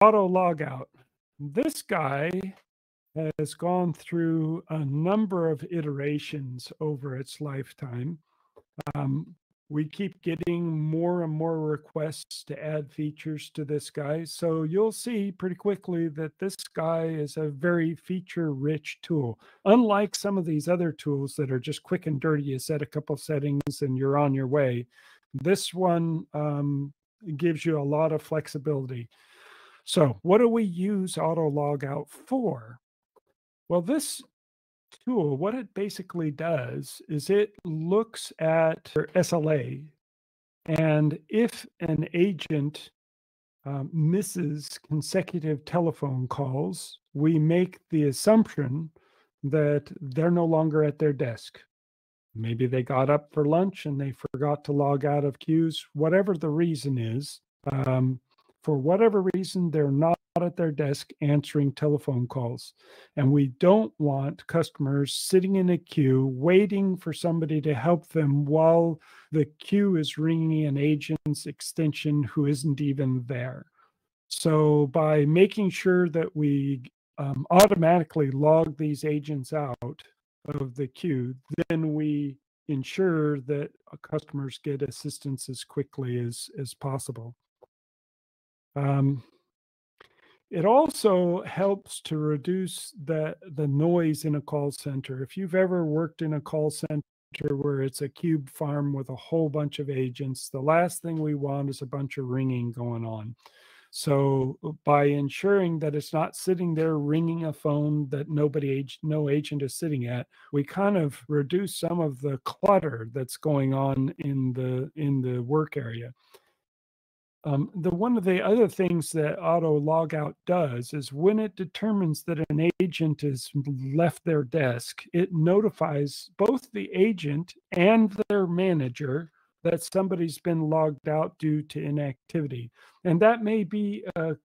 auto logout. This guy has gone through a number of iterations over its lifetime. Um, we keep getting more and more requests to add features to this guy. So you'll see pretty quickly that this guy is a very feature-rich tool. Unlike some of these other tools that are just quick and dirty, you set a couple settings and you're on your way. This one gives you a lot of flexibility. So what do we use auto logout for? Well, this tool, what it basically does is it looks at your SLA, and if an agent misses consecutive telephone calls, we make the assumption that they're no longer at their desk. Maybe they got up for lunch and they forgot to log out of queues, whatever the reason is. For whatever reason, they're not at their desk answering telephone calls. And we don't want customers sitting in a queue waiting for somebody to help them while the queue is ringing an agent's extension who isn't even there. So by making sure that we automatically log these agents out of the queue, then we ensure that customers get assistance as quickly as possible. It also helps to reduce the noise in a call center. If you've ever worked in a call center where it's a cube farm with a whole bunch of agents, the last thing we want is a bunch of ringing going on. So by ensuring that it's not sitting there ringing a phone that no agent is sitting at, we kind of reduce some of the clutter that's going on in the work area. One of the other things that auto logout does is when it determines that an agent has left their desk, it notifies both the agent and their manager that somebody's been logged out due to inactivity. And that may be a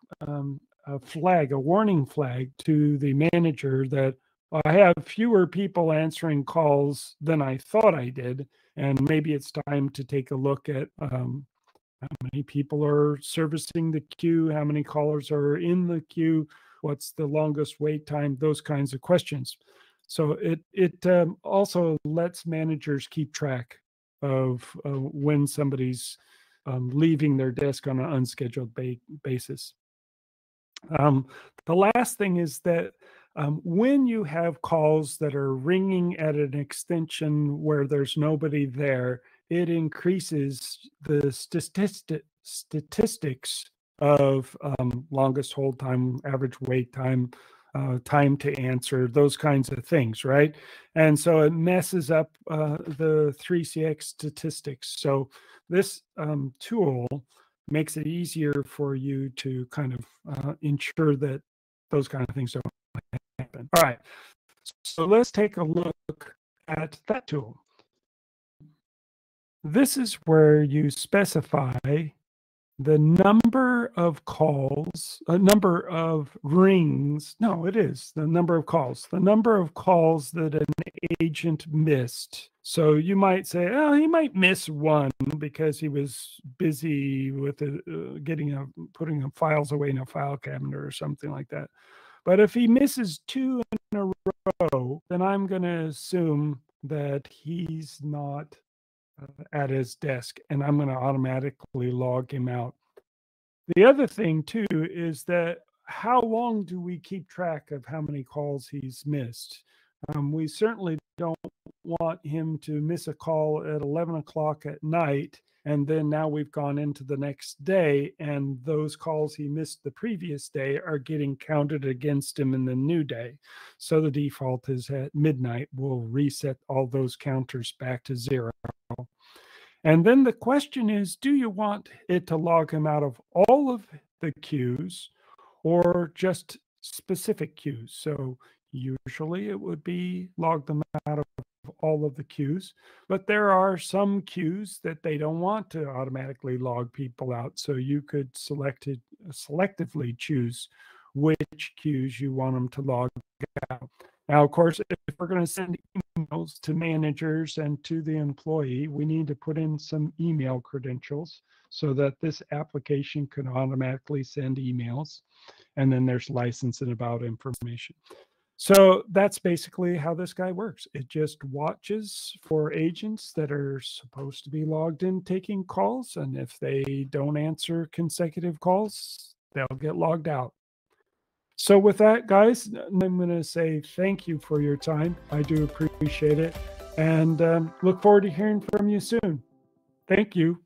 flag, a warning flag to the manager that I have fewer people answering calls than I thought I did, and maybe it's time to take a look at how many people are servicing the queue, how many callers are in the queue, what's the longest wait time, those kinds of questions. So it also lets managers keep track of when somebody's leaving their desk on an unscheduled basis. The last thing is that when you have calls that are ringing at an extension where there's nobody there, it increases the statistics of longest hold time, average wait time, time to answer, those kinds of things, right? And so it messes up the 3CX statistics. So this tool makes it easier for you to kind of ensure that those kind of things don't happen. All right, so let's take a look at that tool. This is where you specify the number of calls, a number of rings. No, it is the number of calls that an agent missed. So you might say, oh, he might miss one because he was busy with putting files away in a file cabinet or something like that. But if he misses two in a row, then I'm going to assume that he's not at his desk, and I'm going to automatically log him out. The other thing too is that how long do we keep track of how many calls he's missed? We certainly don't want him to miss a call at 11 o'clock at night, and then now we've gone into the next day, and those calls he missed the previous day are getting counted against him in the new day. So the default is at midnight. We'll reset all those counters back to 0. And then the question is, do you want it to log him out of all of the queues or just specific queues? So usually it would be log them out of all of the queues, but there are some queues that they don't want to automatically log people out. So you could selectively choose which queues you want them to log out. Now, of course, if we're going to send signals to managers and to the employee. We need to put in some email credentials so that this application can automatically send emails. And then there's license and about information. So that's basically how this guy works. It just watches for agents that are supposed to be logged in taking calls. And if they don't answer consecutive calls, they'll get logged out. So with that, guys, I'm going to say thank you for your time. I do appreciate it. And look forward to hearing from you soon. Thank you.